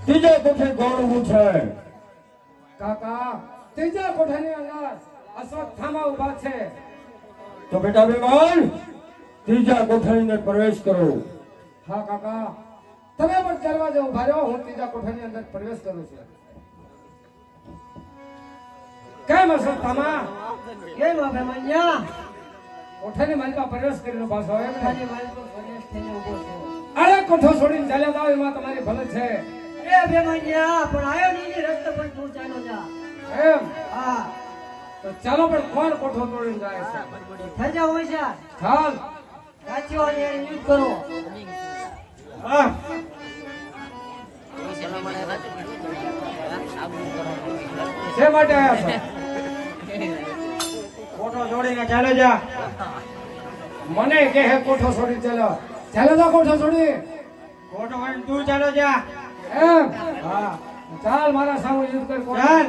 ત્રીજા કોઠે દોડવું છે. કાકા ત્રીજા કોઠાની અંદર અશ્વત્થામા ઉભા છે. તો બેટા બેમાન ત્રીજા કોઠાની અંદર પ્રવેશ કરો. હા કાકા તમે પણ દરવાજે ઉભા રહો, હું ત્રીજા કોઠાની અંદર પ્રવેશ કરું છું. કેમ અશ્વત્થામા? કેમ અભિમન્યા? કોઠાની માલિકા પ્રવેશ કરીને પાછો એમ ને? ખાલી મારી તો પ્રવેશ થઈને ઊભો છું. અરે કોઠો છોડીને ચાલ્યા જાવ એમાં તમારી ભલે છે. એ અભિમન્યા પણ આયો નીની રસ્તે પણ તું ચાલો જા. એમ હા તો ચાલો, પણ કોણ કોઠો તોડીને જાય છે? થઈ જાવ હોય છે. ચાલ. સાચો અને યુદ્ધ કરો. હા શે માટે આવ્યા છો? ફોટો જોડીને ચાલે જા. મને કહે કોઠો છોડી ચાલો. ચાલો તો કોઠો છોડી. ફોટો વાળીને તું ચાલો જા. એમ હા ચાલ મારા સામે યુદ્ધ કર. ચાલ.